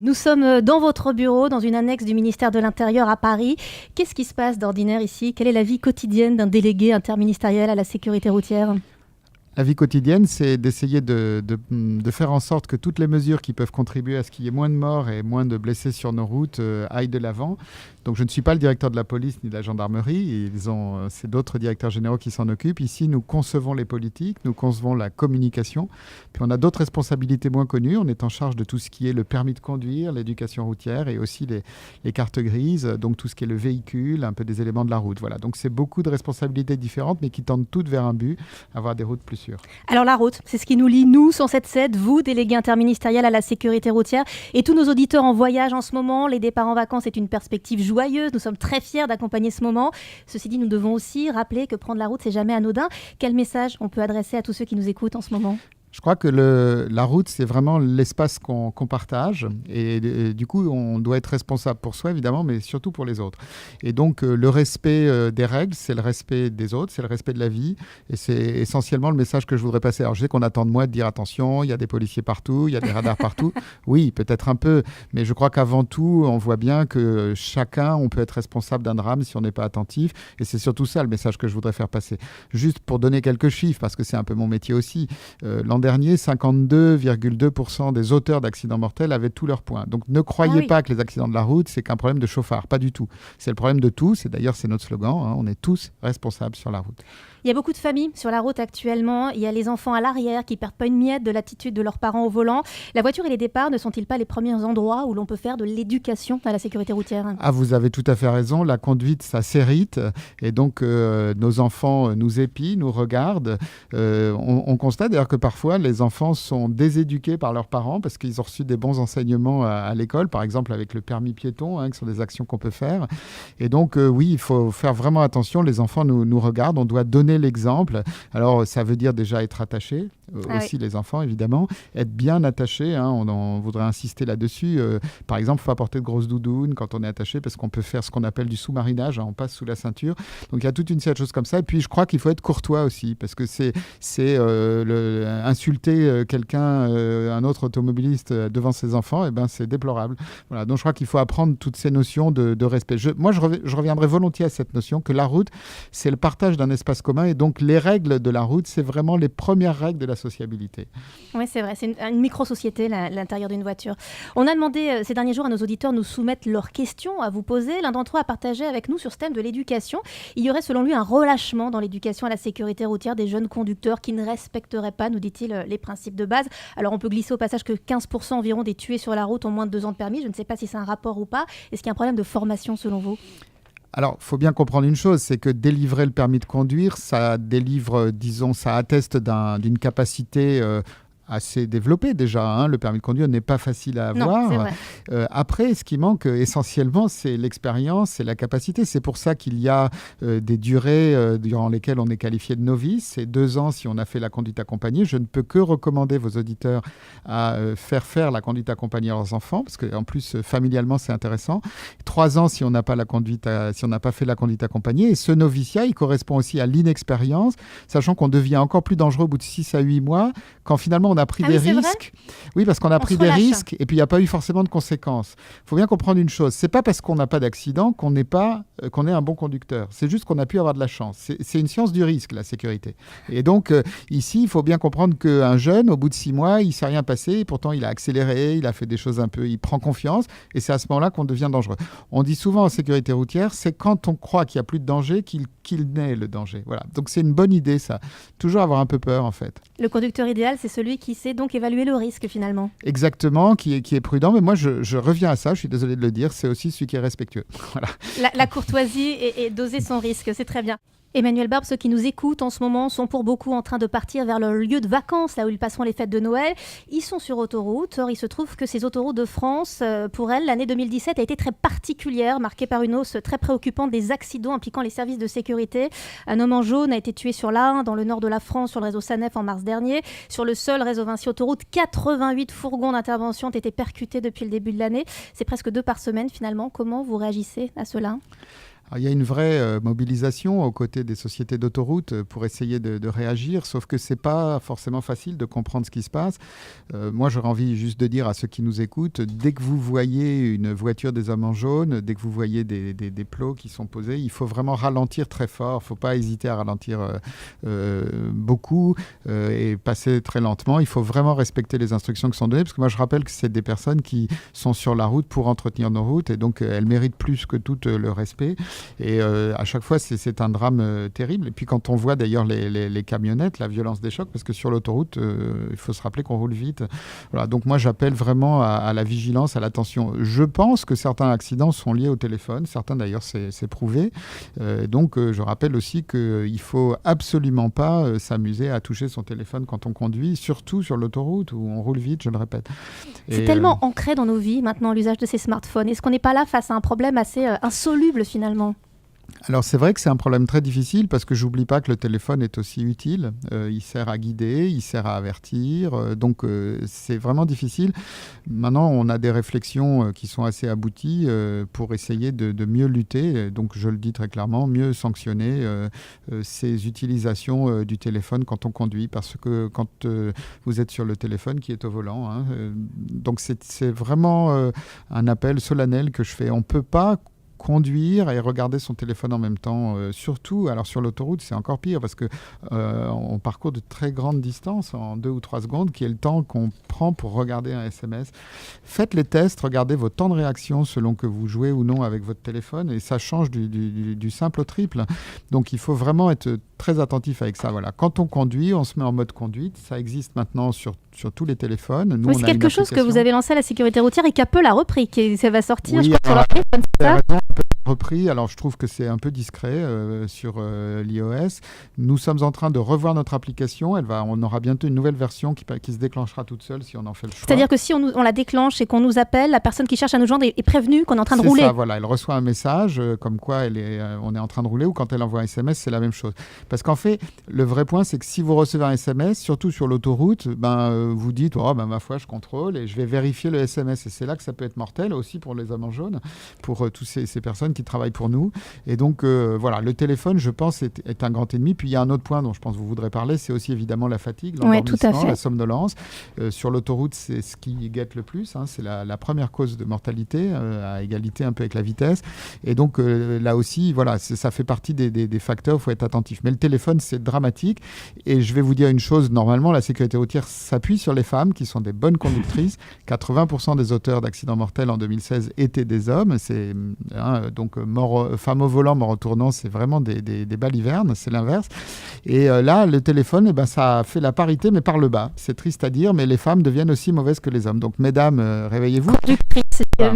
Nous sommes dans votre bureau, dans une annexe du ministère de l'Intérieur à Paris. Qu'est-ce qui se passe d'ordinaire ici? Quelle est la vie quotidienne d'un délégué interministériel à la sécurité routière? La vie quotidienne, c'est d'essayer de faire en sorte que toutes les mesures qui peuvent contribuer à ce qu'il y ait moins de morts et moins de blessés sur nos routes aillent de l'avant. Donc je ne suis pas le directeur de la police ni de la gendarmerie, c'est d'autres directeurs généraux qui s'en occupent. Ici, nous concevons les politiques, nous concevons la communication. Puis on a d'autres responsabilités moins connues. On est en charge de tout ce qui est le permis de conduire, l'éducation routière et aussi les cartes grises, donc tout ce qui est le véhicule, un peu des éléments de la route. Voilà. Donc c'est beaucoup de responsabilités différentes, mais qui tendent toutes vers un but, avoir des routes plus sûres. Alors la route, c'est ce qui nous lie, nous, 107.7, vous, délégué interministériel à la sécurité routière, et tous nos auditeurs en voyage en ce moment. Les départs en vacances est une perspective joyeuse. Nous sommes très fiers d'accompagner ce moment. Ceci dit, nous devons aussi rappeler que prendre la route, c'est jamais anodin. Quel message on peut adresser à tous ceux qui nous écoutent en ce moment ? Je crois que la route, c'est vraiment l'espace qu'on partage. Et du coup, on doit être responsable pour soi, évidemment, mais surtout pour les autres. Et donc, le respect des règles, c'est le respect des autres, c'est le respect de la vie. Et c'est essentiellement le message que je voudrais passer. Alors, je sais qu'on attend de moi de dire attention, il y a des policiers partout, il y a des radars partout. Oui, peut-être un peu. Mais je crois qu'avant tout, on voit bien que chacun, on peut être responsable d'un drame si on n'est pas attentif. Et c'est surtout ça le message que je voudrais faire passer. Juste pour donner quelques chiffres, parce que c'est un peu mon métier aussi. L'an dernier, 52,2% des auteurs d'accidents mortels avaient tous leurs points. Donc ne croyez pas que les accidents de la route, c'est qu'un problème de chauffard. Pas du tout. C'est le problème de tous. Et d'ailleurs, c'est notre slogan. On est tous responsables sur la route. Il y a beaucoup de familles sur la route actuellement. Il y a les enfants à l'arrière qui ne perdent pas une miette de l'attitude de leurs parents au volant. La voiture et les départs ne sont-ils pas les premiers endroits où l'on peut faire de l'éducation à la sécurité routière ? Ah, vous avez tout à fait raison. La conduite, ça s'hérite. Et donc, nos enfants nous épient, nous regardent. On constate d'ailleurs que parfois, les enfants sont déséduqués par leurs parents parce qu'ils ont reçu des bons enseignements à l'école, par exemple avec le permis piéton, qui sont des actions qu'on peut faire. Et donc, oui, il faut faire vraiment attention. Les enfants nous regardent. On doit donner l'exemple. Alors, ça veut dire déjà être attaché, aussi les enfants, évidemment. Être bien attaché, on voudrait insister là-dessus. Par exemple, il faut apporter de grosses doudounes quand on est attaché parce qu'on peut faire ce qu'on appelle du sous-marinage, on passe sous la ceinture. Donc, il y a toute une série de choses comme ça. Et puis, je crois qu'il faut être courtois aussi parce que c'est insulter quelqu'un, un autre automobiliste devant ses enfants, c'est déplorable. Voilà. Donc, je crois qu'il faut apprendre toutes ces notions de respect. Moi, je reviendrai volontiers à cette notion que la route, c'est le partage d'un espace commun. Et donc, les règles de la route, c'est vraiment les premières règles de la sociabilité. Oui, c'est vrai. C'est une micro-société, l'intérieur d'une voiture. On a demandé ces derniers jours à nos auditeurs de nous soumettre leurs questions à vous poser. L'un d'entre eux a partagé avec nous sur ce thème de l'éducation. Il y aurait, selon lui, un relâchement dans l'éducation à la sécurité routière des jeunes conducteurs qui ne respecteraient pas, nous dit-il, les principes de base. Alors, on peut glisser au passage que 15% environ des tués sur la route ont moins de 2 ans de permis. Je ne sais pas si c'est un rapport ou pas. Est-ce qu'il y a un problème de formation, selon vous ? Alors, il faut bien comprendre une chose, c'est que délivrer le permis de conduire, ça délivre, ça atteste d'une capacité assez développé déjà. Le permis de conduire n'est pas facile à avoir. Non, c'est vrai. Après, ce qui manque essentiellement, c'est l'expérience, c'est la capacité. C'est pour ça qu'il y a des durées durant lesquelles on est qualifié de novice. C'est 2 ans si on a fait la conduite accompagnée. Je ne peux que recommander vos auditeurs à faire la conduite accompagnée à leurs enfants, parce qu'en plus, familialement, c'est intéressant. 3 ans si on n'a pas fait la conduite accompagnée. Et ce noviciat, il correspond aussi à l'inexpérience, sachant qu'on devient encore plus dangereux au bout de 6 à 8 mois, quand finalement on a pris des risques. Oui, parce qu'on a pris des risques et puis il n'y a pas eu forcément de conséquences. Il faut bien comprendre une chose, c'est pas parce qu'on n'a pas d'accident qu'on est un bon conducteur. C'est juste qu'on a pu avoir de la chance. C'est une science du risque, la sécurité. Et donc, ici, il faut bien comprendre qu'un jeune, au bout de 6 mois, il ne s'est rien passé et pourtant il a accéléré, il a fait des choses un peu, il prend confiance et c'est à ce moment-là qu'on devient dangereux. On dit souvent en sécurité routière, c'est quand on croit qu'il n'y a plus de danger qu'il naît le danger. Voilà. Donc, c'est une bonne idée, ça. Toujours avoir un peu peur, en fait. Le conducteur idéal, c'est celui qui sait donc évaluer le risque finalement. Exactement, qui est prudent. Mais moi, je reviens à ça, je suis désolé de le dire, c'est aussi celui qui est respectueux. Voilà. La courtoisie et doser son risque, c'est très bien. Emmanuel Barbe, ceux qui nous écoutent en ce moment sont pour beaucoup en train de partir vers leur lieu de vacances, là où ils passeront les fêtes de Noël. Ils sont sur autoroute. Or, il se trouve que ces autoroutes de France, pour elles, l'année 2017 a été très particulière, marquée par une hausse très préoccupante des accidents impliquant les services de sécurité. Un homme en jaune a été tué sur l'A1, dans le nord de la France, sur le réseau SANEF en mars dernier. Sur le seul réseau Vinci Autoroute, 88 fourgons d'intervention ont été percutés depuis le début de l'année. C'est presque 2 par semaine, finalement. Comment vous réagissez à cela ? Alors, il y a une vraie mobilisation aux côtés des sociétés d'autoroutes pour essayer de réagir, sauf que c'est pas forcément facile de comprendre ce qui se passe. Moi, j'aurais envie juste de dire à ceux qui nous écoutent, dès que vous voyez une voiture des hommes en jaune, dès que vous voyez des plots qui sont posés, il faut vraiment ralentir très fort. Il ne faut pas hésiter à ralentir beaucoup et passer très lentement. Il faut vraiment respecter les instructions qui sont données, parce que moi, je rappelle que c'est des personnes qui sont sur la route pour entretenir nos routes, et donc elles méritent plus que tout le respect. Et à chaque fois, c'est un drame terrible. Et puis quand on voit d'ailleurs les camionnettes, la violence des chocs, parce que sur l'autoroute, il faut se rappeler qu'on roule vite. Voilà, donc moi, j'appelle vraiment à la vigilance, à l'attention. Je pense que certains accidents sont liés au téléphone. Certains d'ailleurs, c'est prouvé. Donc je rappelle aussi qu'il ne faut absolument pas s'amuser à toucher son téléphone quand on conduit, surtout sur l'autoroute où on roule vite, je le répète. C'est tellement ancré dans nos vies maintenant, l'usage de ces smartphones. Est-ce qu'on n'est pas là face à un problème assez insoluble finalement ? Alors c'est vrai que c'est un problème très difficile, parce que j'oublie pas que le téléphone est aussi utile. Il sert à guider, il sert à avertir, donc c'est vraiment difficile. Maintenant, on a des réflexions qui sont assez abouties pour essayer de mieux lutter. Donc je le dis très clairement, mieux sanctionner ces utilisations du téléphone quand on conduit, parce que quand vous êtes sur le téléphone, qui est au volant, hein, donc c'est vraiment un appel solennel que je fais. On peut pas conduire et regarder son téléphone en même temps, surtout, alors sur l'autoroute c'est encore pire, parce que on parcourt de très grandes distances en 2 ou 3 secondes, qui est le temps qu'on prend pour regarder un SMS. Faites les tests, regardez vos temps de réaction selon que vous jouez ou non avec votre téléphone, et ça change du simple au triple. Donc il faut vraiment être très attentif avec ça. Voilà. Quand on conduit, on se met en mode conduite. Ça existe maintenant sur tous les téléphones. Nous, c'est quelque chose que vous avez lancé à la sécurité routière et qu'Apple a repris, ça va sortir, oui, je crois, sur leur téléphone, c'est ça ? Repris. Alors je trouve que c'est un peu discret sur l'iOS. Nous sommes en train de revoir notre application. On aura bientôt une nouvelle version qui se déclenchera toute seule si on en fait le choix. C'est-à-dire que si on la déclenche et qu'on nous appelle, la personne qui cherche à nous joindre est prévenue qu'on est en train de rouler. C'est ça, voilà. Elle reçoit un message comme quoi on est en train de rouler, ou quand elle envoie un SMS, c'est la même chose. Parce qu'en fait, le vrai point, c'est que si vous recevez un SMS, surtout sur l'autoroute, vous dites, ma foi, je contrôle et je vais vérifier le SMS. Et c'est là que ça peut être mortel aussi pour les hommes en jaune, pour tous ces personnes qui travaillent pour nous. Et donc, voilà, le téléphone, je pense, est un grand ennemi. Puis il y a un autre point dont je pense que vous voudrez parler, c'est aussi évidemment la fatigue, l'endormissement, la somnolence. Sur l'autoroute, c'est ce qui guette le plus. Hein. C'est la première cause de mortalité, à égalité un peu avec la vitesse. Et donc, là aussi, voilà, ça fait partie des facteurs, il faut être attentif. Mais le téléphone, c'est dramatique. Et je vais vous dire une chose, normalement, la sécurité routière s'appuie sur les femmes, qui sont des bonnes conductrices. 80% des auteurs d'accidents mortels en 2016 étaient des hommes. C'est donc femme au volant, mort au tournant, c'est vraiment des balivernes, c'est l'inverse. Et là, le téléphone, ça a fait la parité, mais par le bas. C'est triste à dire, mais les femmes deviennent aussi mauvaises que les hommes. Donc, mesdames, réveillez-vous. Voilà.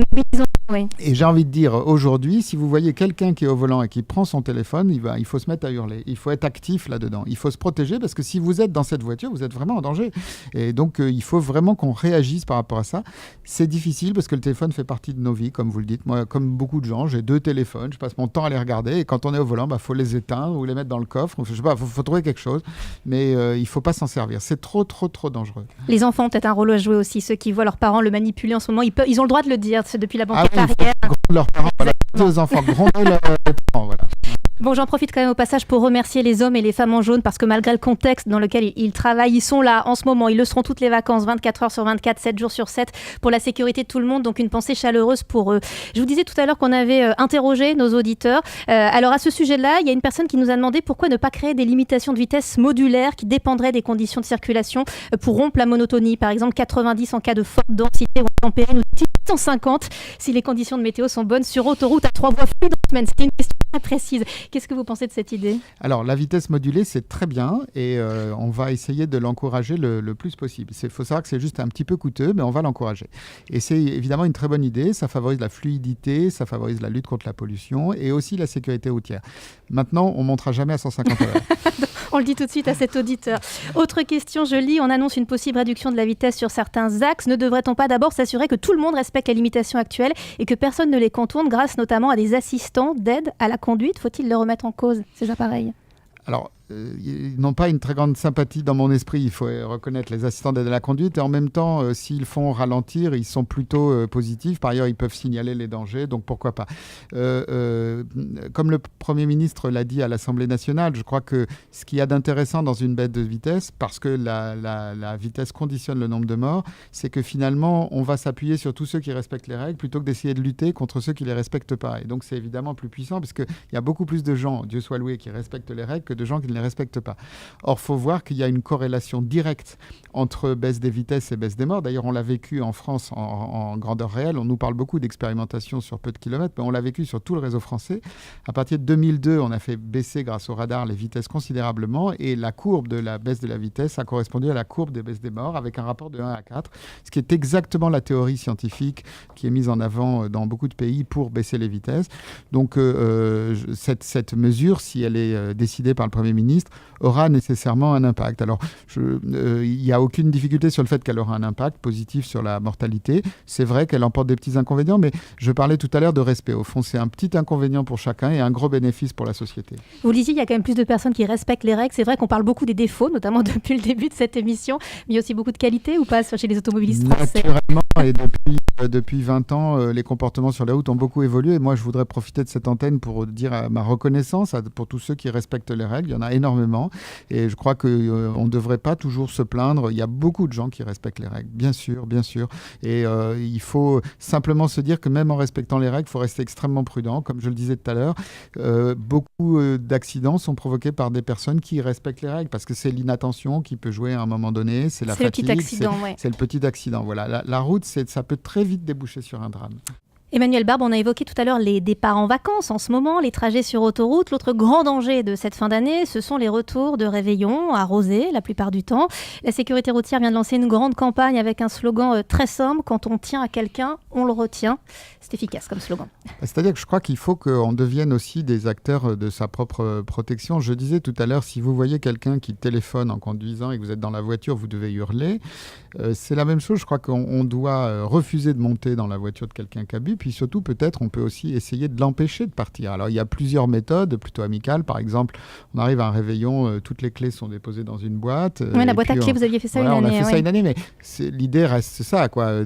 Oui. Et j'ai envie de dire, aujourd'hui, si vous voyez quelqu'un qui est au volant et qui prend son téléphone, il faut se mettre à hurler. Il faut être actif là-dedans. Il faut se protéger, parce que si vous êtes dans cette voiture, vous êtes vraiment en danger. Et donc, il faut vraiment qu'on réagisse par rapport à ça. C'est difficile, parce que le téléphone fait partie de nos vies, comme vous le dites. Moi, comme beaucoup de gens, j'ai 2 téléphones. Je passe mon temps à les regarder. Et quand on est au volant, faut les éteindre ou les mettre dans le coffre. Je sais pas, faut trouver quelque chose. Mais il faut pas s'en servir. C'est trop dangereux. Les enfants ont peut-être un rôle à jouer aussi. Ceux qui voient leurs parents le manipuler en ce moment, ils ont le droit de le dire. C'est depuis la banquette arrière. Leurs parents, voilà, deux enfants gronder leurs parents, voilà. Bon, j'en profite quand même au passage pour remercier les hommes et les femmes en jaune, parce que malgré le contexte dans lequel ils travaillent, ils sont là en ce moment, ils le seront toutes les vacances, 24 heures sur 24, 7 jours sur 7, pour la sécurité de tout le monde, donc une pensée chaleureuse pour eux. Je vous disais tout à l'heure qu'on avait interrogé nos auditeurs. Alors à ce sujet-là, il y a une personne qui nous a demandé pourquoi ne pas créer des limitations de vitesse modulaires qui dépendraient des conditions de circulation pour rompre la monotonie, par exemple 90 en cas de forte densité ou intempérie, ou 150 si les conditions de météo sont bonnes sur autoroute à 3 voies fluides en semaine. C'est une question très précise. Qu'est-ce que vous pensez de cette idée ? Alors, la vitesse modulée, c'est très bien, et on va essayer de l'encourager le plus possible. Il faut savoir que c'est juste un petit peu coûteux, mais on va l'encourager. Et c'est évidemment une très bonne idée. Ça favorise la fluidité, ça favorise la lutte contre la pollution et aussi la sécurité routière. Maintenant, on ne montera jamais à 150 heures. On le dit tout de suite à cet auditeur. Autre question, je lis, on annonce une possible réduction de la vitesse sur certains axes. Ne devrait-on pas d'abord s'assurer que tout le monde respecte les limitations actuelles et que personne ne les contourne grâce notamment à des assistants d'aide à la conduite ? Faut-il le remettre en cause, ces appareils ? Alors, ils n'ont pas une très grande sympathie dans mon esprit, il faut reconnaître, les assistants d'aide à la conduite. Et en même temps, s'ils font ralentir, ils sont plutôt positifs. Par ailleurs, ils peuvent signaler les dangers, donc pourquoi pas. Comme le Premier ministre l'a dit à l'Assemblée nationale, je crois que ce qu'il y a d'intéressant dans une baisse de vitesse, parce que la vitesse conditionne le nombre de morts, c'est que finalement, on va s'appuyer sur tous ceux qui respectent les règles plutôt que d'essayer de lutter contre ceux qui ne les respectent pas. Et donc, c'est évidemment plus puissant, parce qu'il y a beaucoup plus de gens, Dieu soit loué, qui respectent les règles que de gens qui ne les respectent pas. Or, il faut voir qu'il y a une corrélation directe entre baisse des vitesses et baisse des morts. D'ailleurs, on l'a vécu en France en grandeur réelle. On nous parle beaucoup d'expérimentation sur peu de kilomètres, mais on l'a vécu sur tout le réseau français. À partir de 2002, on a fait baisser, grâce au radar, les vitesses considérablement, et la courbe de la baisse de la vitesse a correspondu à la courbe des baisses des morts, avec un rapport de 1 à 4, ce qui est exactement la théorie scientifique qui est mise en avant dans beaucoup de pays pour baisser les vitesses. Donc, cette mesure, si elle est décidée par le Premier ministre, aura nécessairement un impact. Alors, il n'y a aucune difficulté sur le fait qu'elle aura un impact positif sur la mortalité. C'est vrai qu'elle emporte des petits inconvénients, mais je parlais tout à l'heure de respect. Au fond, c'est un petit inconvénient pour chacun et un gros bénéfice pour la société. Vous le disiez, il y a quand même plus de personnes qui respectent les règles. C'est vrai qu'on parle beaucoup des défauts, notamment depuis le début de cette émission, mais il y a aussi beaucoup de qualités, ou pas, chez les automobilistes français? Naturellement, et depuis 20 ans, les comportements sur la route ont beaucoup évolué. Et moi, je voudrais profiter de cette antenne pour dire ma reconnaissance pour tous ceux qui respectent les règles. Il y en a énormément. Et je crois qu'on ne devrait pas toujours se plaindre. Il y a beaucoup de gens qui respectent les règles, bien sûr, bien sûr. Et il faut simplement se dire que même en respectant les règles, il faut rester extrêmement prudent. Comme je le disais tout à l'heure, beaucoup d'accidents sont provoqués par des personnes qui respectent les règles, parce que c'est l'inattention qui peut jouer à un moment donné, c'est la fatigue, le petit accident, c'est le petit accident. Voilà. La route, ça peut très vite déboucher sur un drame. Emmanuel Barbe, on a évoqué tout à l'heure les départs en vacances en ce moment, les trajets sur autoroute. L'autre grand danger de cette fin d'année, ce sont les retours de réveillon arrosés la plupart du temps. La sécurité routière vient de lancer une grande campagne avec un slogan très simple: quand on tient à quelqu'un, on le retient. C'est efficace comme slogan. C'est-à-dire que je crois qu'il faut qu'on devienne aussi des acteurs de sa propre protection. Je disais tout à l'heure, si vous voyez quelqu'un qui téléphone en conduisant et que vous êtes dans la voiture, vous devez hurler. C'est la même chose. Je crois qu'on doit refuser de monter dans la voiture de quelqu'un qui a bu. Puis surtout, peut-être, on peut aussi essayer de l'empêcher de partir. Alors, il y a plusieurs méthodes plutôt amicales. Par exemple, on arrive à un réveillon, toutes les clés sont déposées dans une boîte. Oui, la boîte à clés, vous aviez fait ça une année. On a fait ça une année, mais l'idée reste ça, quoi.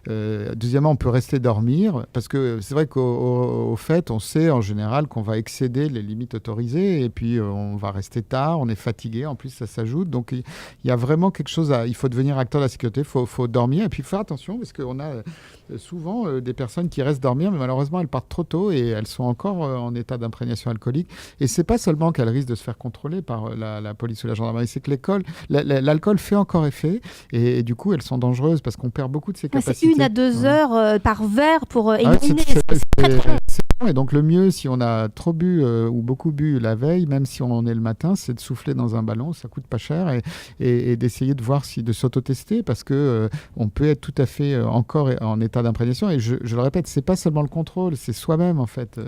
Deuxièmement, on peut rester dormir, parce que c'est vrai qu'au fait, on sait en général qu'on va excéder les limites autorisées, et puis on va rester tard, on est fatigué, en plus ça s'ajoute. Donc, il y a vraiment quelque chose il faut devenir acteur de la sécurité, il faut dormir, et puis faire attention, parce qu'on a souvent des personnes qui restent dormir, mais malheureusement elles partent trop tôt et elles sont encore en état d'imprégnation alcoolique. Et c'est pas seulement qu'elles risquent de se faire contrôler par la police ou la gendarmerie, c'est que l'alcool fait encore effet, et du coup elles sont dangereuses parce qu'on perd beaucoup de ses capacités. C'est 1 à 2 heures par verre pour éliminer. Et donc le mieux, si on a trop bu ou beaucoup bu la veille, même si on en est le matin, c'est de souffler dans un ballon, ça coûte pas cher, et d'essayer de voir de s'autotester, parce que on peut être tout à fait encore en état d'imprégnation. Et je le répète, c'est pas seulement le contrôle, c'est soi-même en fait.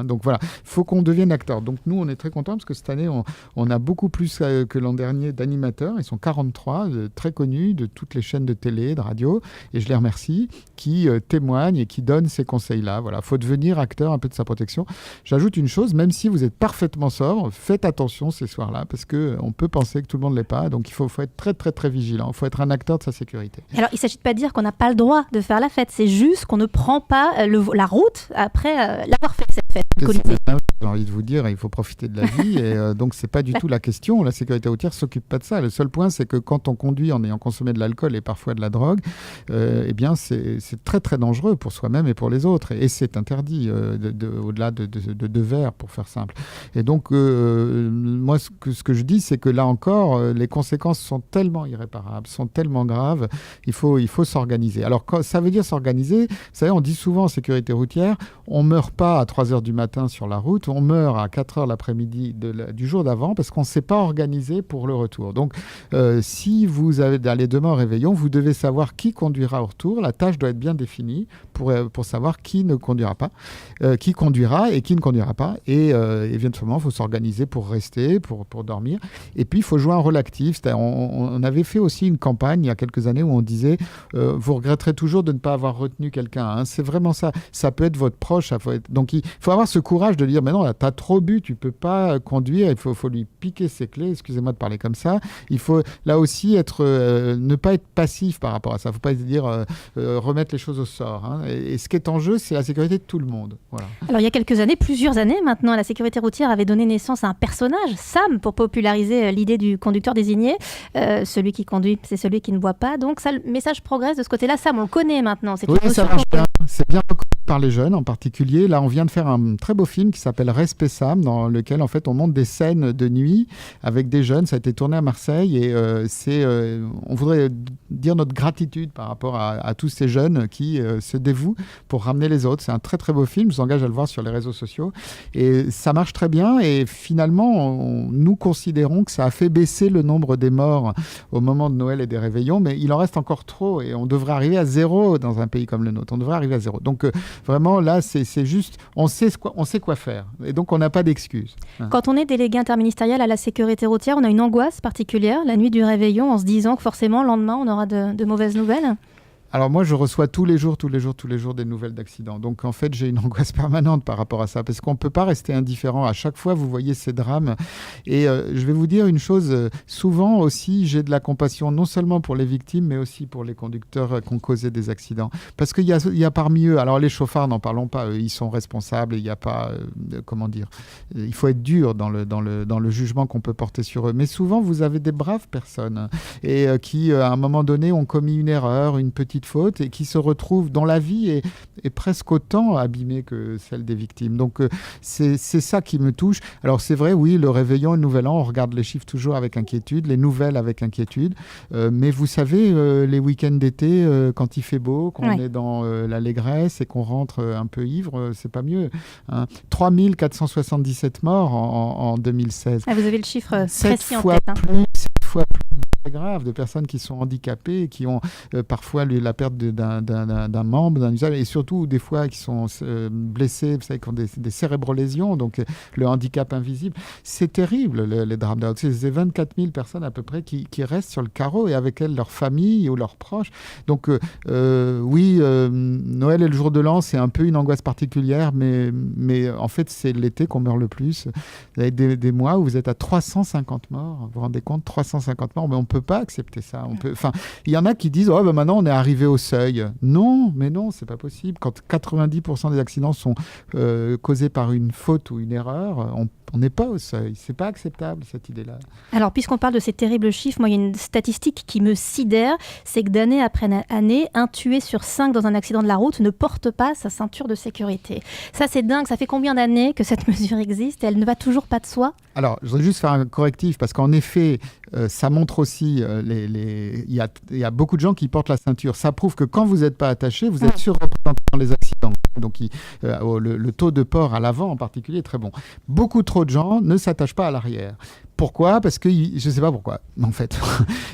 Donc voilà, faut qu'on devienne acteur. Donc nous, on est très contents parce que cette année, on a beaucoup plus que l'an dernier d'animateurs. Ils sont 43, très connus de toutes les chaînes de télé, de radio, et je les remercie, qui témoignent et qui donnent ces conseils-là. Voilà, faut devenir acteur un peu de sa protection. J'ajoute une chose, même si vous êtes parfaitement sobre, faites attention ces soirs-là, parce qu'on peut penser que tout le monde ne l'est pas. Donc il faut être très très très vigilant. Il faut être un acteur de sa sécurité. Alors il ne s'agit pas de dire qu'on n'a pas le droit de faire la fête, c'est juste qu'on ne prend pas la route après l'avoir fait, cette fête. J'ai envie de vous dire, il faut profiter de la vie, et donc c'est pas du tout la question. La sécurité routière s'occupe pas de ça. Le seul point, c'est que quand on conduit en ayant consommé de l'alcool et parfois de la drogue, eh bien c'est très très dangereux pour soi-même et pour les autres, et c'est interdit au-delà de 2 verres, pour faire simple. Et donc moi ce que je dis, c'est que là encore, les conséquences sont tellement irréparables, sont tellement graves, il faut s'organiser. Alors ça veut dire s'organiser, vous savez, on dit souvent en sécurité routière, on meurt pas à 3h du matin sur la route, on meurt à 4h l'après-midi du jour d'avant, parce qu'on ne s'est pas organisé pour le retour. Donc si vous allez demain au réveillon, vous devez savoir qui conduira au retour. La tâche doit être bien définie pour savoir qui ne conduira pas, qui conduira et qui ne conduira pas. Et évidemment, il faut s'organiser pour rester, pour dormir. Et puis, il faut jouer un rôle actif. On avait fait aussi une campagne il y a quelques années où on disait vous regretterez toujours de ne pas avoir retenu quelqu'un. Hein. C'est vraiment ça. Ça peut être votre proche. Donc, il faut avoir ce courage de dire mais non, là, tu as trop bu, tu peux pas conduire, il faut lui piquer ses clés, excusez-moi de parler comme ça. Il faut là aussi ne pas être passif par rapport à ça. Il ne faut pas se dire remettre les choses au sort. Hein. Et ce qui est en jeu, c'est la sécurité de tout le monde. Voilà. Alors, il y a quelques années, plusieurs années maintenant, la sécurité routière avait donné naissance à un personnage, Sam, pour populariser l'idée du conducteur désigné. Celui qui conduit, c'est celui qui ne boit pas. Donc, ça, le message progresse de ce côté-là. Sam, on le connaît maintenant. Oui, ça marche bien. C'est bien reconnu par les jeunes en particulier. Là, on vient de faire un très beau film qui s'appelle Respect Sam, dans lequel, en fait, on montre des scènes de nuit avec des jeunes. Ça a été tourné à Marseille et on voudrait dire notre gratitude par rapport à tous ces jeunes qui se dévouent pour ramener les autres. C'est un très, très beau film. Je vous engage à le voir sur les réseaux sociaux. Et ça marche très bien. Et finalement, nous considérons que ça a fait baisser le nombre des morts au moment de Noël et des réveillons, mais il en reste encore trop et on devrait arriver à 0 dans un pays comme le nôtre. On devrait arriver à 0. Donc vraiment là, c'est juste, on sait quoi faire et donc on n'a pas d'excuses. Quand on est délégué interministériel à la sécurité routière, on a une angoisse particulière la nuit du réveillon en se disant que forcément le lendemain on aura de mauvaises nouvelles. Alors moi, je reçois tous les jours des nouvelles d'accidents. Donc en fait, j'ai une angoisse permanente par rapport à ça, parce qu'on ne peut pas rester indifférent. À chaque fois, vous voyez ces drames. Et je vais vous dire une chose, souvent aussi, j'ai de la compassion, non seulement pour les victimes, mais aussi pour les conducteurs qui ont causé des accidents. Parce qu'il y a parmi eux, alors les chauffards, n'en parlons pas, ils sont responsables, il n'y a pas, il faut être dur dans le jugement qu'on peut porter sur eux. Mais souvent, vous avez des braves personnes et qui, à un moment donné, ont commis une erreur, une petite faute et qui se retrouvent dans la vie est presque autant abîmée que celle des victimes. Donc c'est ça qui me touche. Alors c'est vrai, oui, le réveillon et le nouvel an, on regarde les chiffres toujours avec inquiétude, les nouvelles avec inquiétude, mais vous savez, les week-ends d'été, quand il fait beau, qu'on est dans l'allégresse et qu'on rentre un peu ivre, c'est pas mieux. Hein. 3477 morts en 2016. Ah, vous avez le chiffre précis en fois tête. Plus, 7 fois plus grave, de personnes qui sont handicapées et qui ont parfois la perte d'un membre, d'un usage, et surtout des fois qui sont blessés, vous savez, qui ont des cérébrolésions, donc le handicap invisible. C'est terrible, les drames. C'est 24 000 personnes à peu près qui restent sur le carreau et avec elles leur famille ou leurs proches. Donc oui, Noël et le jour de l'an, c'est un peu une angoisse particulière, mais en fait, c'est l'été qu'on meurt le plus. Vous avez des mois où vous êtes à 350 morts, vous vous rendez compte, 350 morts, mais on ne peut pas accepter ça. Il y en a qui disent « maintenant, on est arrivé au seuil ». Non, mais non, c'est pas possible. Quand 90% des accidents sont causés par une faute ou une erreur, on n'est pas au seuil. C'est pas acceptable, cette idée-là. Alors, puisqu'on parle de ces terribles chiffres, moi, il y a une statistique qui me sidère, c'est que d'année après année, 1 tué sur 5 dans un accident de la route ne porte pas sa ceinture de sécurité. Ça, c'est dingue. Ça fait combien d'années que cette mesure existe et elle ne va toujours pas de soi ? Alors, je voudrais juste faire un correctif, parce qu'en effet, ça montre aussi, il y a beaucoup de gens qui portent la ceinture. Ça prouve que quand vous n'êtes pas attaché, vous êtes surreprésenté dans les accidents. Donc, le taux de port à l'avant, en particulier, est très bon. Beaucoup trop de gens ne s'attachent pas à l'arrière. Pourquoi ? Parce que je ne sais pas pourquoi, en fait.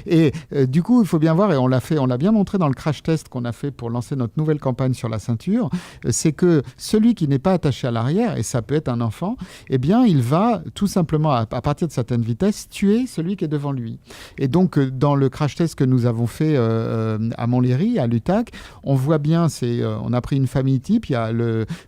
Et du coup, il faut bien voir, et on l'a bien montré dans le crash test qu'on a fait pour lancer notre nouvelle campagne sur la ceinture, c'est que celui qui n'est pas attaché à l'arrière, et ça peut être un enfant, eh bien, il va tout simplement, à partir de certaines vitesses, tuer celui qui est devant lui. Et donc, dans le crash test que nous avons fait à Montlhéry, à l'UTAC, on voit bien, on a pris une famille type, il y a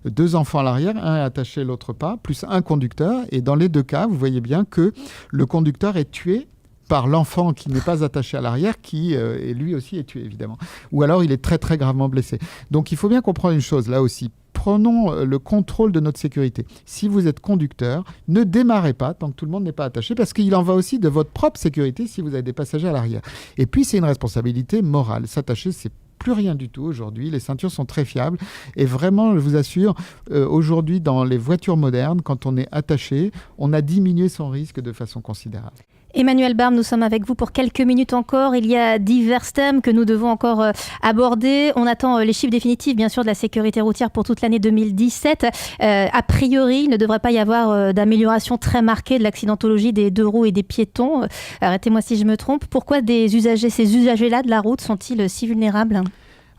2 enfants à l'arrière, un est attaché, l'autre pas, plus un conducteur, et dans les 2 cas, vous voyez bien que le conducteur est tué par l'enfant qui n'est pas attaché à l'arrière, qui et lui aussi est tué, évidemment. Ou alors, il est très, très gravement blessé. Donc, il faut bien comprendre une chose, là aussi. Prenons le contrôle de notre sécurité. Si vous êtes conducteur, ne démarrez pas tant que tout le monde n'est pas attaché, parce qu'il en va aussi de votre propre sécurité si vous avez des passagers à l'arrière. Et puis, c'est une responsabilité morale. S'attacher, c'est plus rien du tout aujourd'hui. Les ceintures sont très fiables. Et vraiment, je vous assure, aujourd'hui, dans les voitures modernes, quand on est attaché, on a diminué son risque de façon considérable. Emmanuel Barbe, nous sommes avec vous pour quelques minutes encore. Il y a divers thèmes que nous devons encore aborder. On attend les chiffres définitifs, bien sûr, de la sécurité routière pour toute l'année 2017. A priori, il ne devrait pas y avoir d'amélioration très marquée de l'accidentologie des 2 roues et des piétons. Arrêtez-moi si je me trompe. Pourquoi ces usagers-là de la route sont-ils si vulnérables ?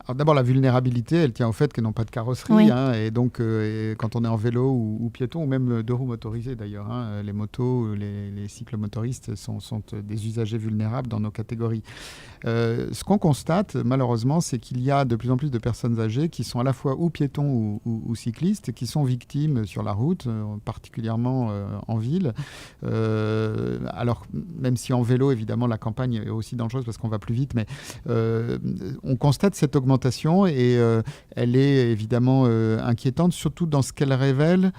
Alors d'abord, la vulnérabilité, elle tient au fait qu'elles n'ont pas de carrosserie. Oui. Et donc, quand on est en vélo ou piéton, ou même deux roues motorisées d'ailleurs, les motos, les cyclomotoristes sont des usagers vulnérables dans nos catégories. Ce qu'on constate, malheureusement, c'est qu'il y a de plus en plus de personnes âgées qui sont à la fois ou piétons ou cyclistes et qui sont victimes sur la route, particulièrement en ville. Alors, même si en vélo, évidemment, la campagne est aussi dangereuse parce qu'on va plus vite, mais on constate cette augmentation et elle est évidemment inquiétante, surtout dans ce qu'elle révèle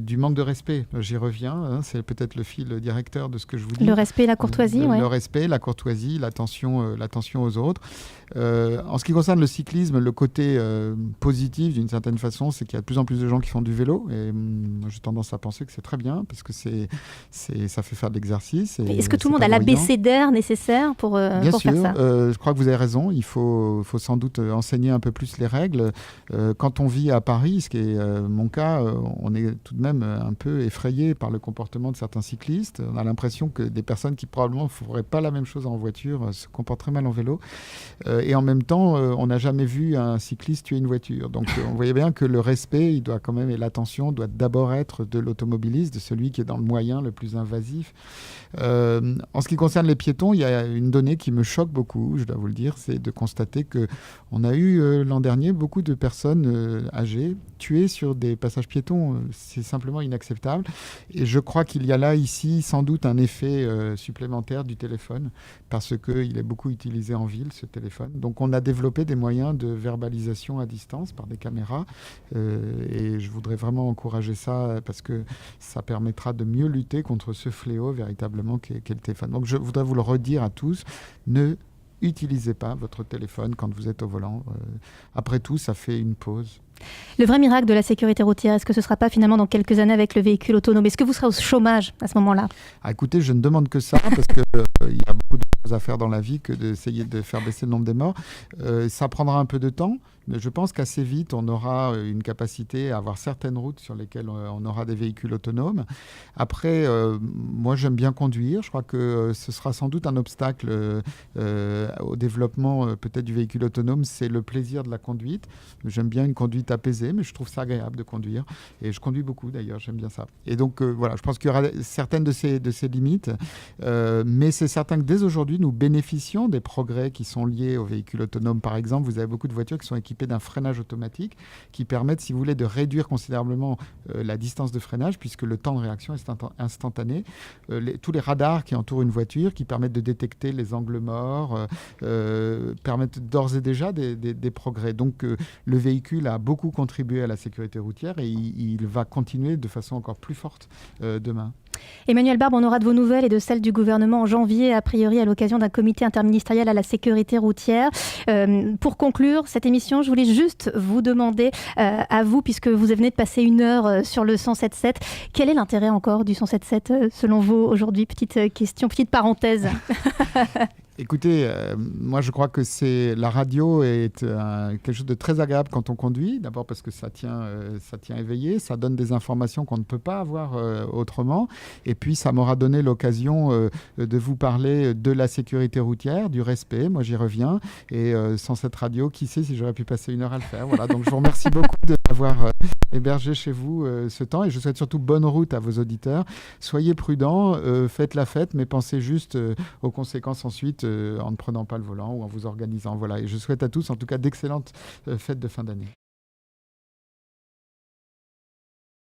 du manque de respect. J'y reviens, c'est peut-être le fil directeur de ce que je vous dis. Le respect et la courtoisie, Le respect, la courtoisie, l'attention aux autres. En ce qui concerne le cyclisme, le côté positif, d'une certaine façon, c'est qu'il y a de plus en plus de gens qui font du vélo. Et j'ai tendance à penser que c'est très bien, parce que ça fait faire de l'exercice. Est-ce que tout le monde a l'abécédaire nécessaire pour Bien sûr, faire ça? je crois que vous avez raison. Il faut sans doute enseigner un peu plus les règles. Quand on vit à Paris, ce qui est mon cas, on est tout de même un peu effrayé par le comportement de certains cyclistes. On a l'impression que des personnes qui probablement ne feraient pas la même chose en voiture se comportent très mal en vélo. Et en même temps, on n'a jamais vu un cycliste tuer une voiture. Donc on voyait bien que le respect, il doit quand même, et l'attention doit d'abord être de l'automobiliste, de celui qui est dans le moyen le plus invasif. En ce qui concerne les piétons, il y a une donnée qui me choque beaucoup, je dois vous le dire, c'est de constater qu'on a eu l'an dernier beaucoup de personnes âgées tuées sur des passages piétons. C'est simplement inacceptable. Et je crois qu'il y a là, ici, sans doute un effet supplémentaire du téléphone, parce qu'il est beaucoup utilisé en ville, ce téléphone. Donc on a développé des moyens de verbalisation à distance par des caméras. Et je voudrais vraiment encourager ça, parce que ça permettra de mieux lutter contre ce fléau véritablement qu'est le téléphone. Donc je voudrais vous le redire à tous, ne utilisez pas votre téléphone quand vous êtes au volant. Après tout, ça fait une pause. Le vrai miracle de la sécurité routière, est-ce que ce ne sera pas finalement dans quelques années avec le véhicule autonome? Est-ce que vous serez au chômage à ce moment-là? Écoutez, je ne demande que ça, parce qu'il y a beaucoup de choses à faire dans la vie que d'essayer de faire baisser le nombre des morts. Ça prendra un peu de temps, mais je pense qu'assez vite, on aura une capacité à avoir certaines routes sur lesquelles on aura des véhicules autonomes. Après, moi, j'aime bien conduire. Je crois que ce sera sans doute un obstacle au développement peut-être du véhicule autonome. C'est le plaisir de la conduite. J'aime bien une conduite apaisée, mais je trouve ça agréable de conduire. Et je conduis beaucoup, d'ailleurs. J'aime bien ça. Et donc, voilà, je pense qu'il y aura certaines de ces limites. Mais c'est certain que dès aujourd'hui, nous bénéficions des progrès qui sont liés aux véhicules autonomes. Par exemple, vous avez beaucoup de voitures qui sont équipées d'un freinage automatique qui permettent, si vous voulez, de réduire considérablement la distance de freinage, puisque le temps de réaction est instantané. Tous les radars qui entourent une voiture, qui permettent de détecter les angles morts, permettent d'ores et déjà des progrès. Donc le véhicule a beaucoup contribué à la sécurité routière et il va continuer de façon encore plus forte demain. Emmanuel Barbe, on aura de vos nouvelles et de celles du gouvernement en janvier, a priori à l'occasion d'un comité interministériel à la sécurité routière. Pour conclure cette émission, je voulais juste vous demander à vous, puisque vous venez de passer 1 heure sur le 107.7, quel est l'intérêt encore du 107.7 selon vous aujourd'hui? Petite question, petite parenthèse. Écoutez, moi je crois que la radio est quelque chose de très agréable quand on conduit. D'abord parce que ça tient éveillé, ça donne des informations qu'on ne peut pas avoir autrement. Et puis ça m'aura donné l'occasion de vous parler de la sécurité routière, du respect. Moi j'y reviens. Et sans cette radio, qui sait si j'aurais pu passer 1 heure à le faire. Voilà. Donc je vous remercie beaucoup de m'avoir hébergé chez vous ce temps. Et je souhaite surtout bonne route à vos auditeurs. Soyez prudents, faites la fête, mais pensez juste aux conséquences ensuite en ne prenant pas le volant ou en vous organisant. Voilà. Et je souhaite à tous, en tout cas, d'excellentes fêtes de fin d'année.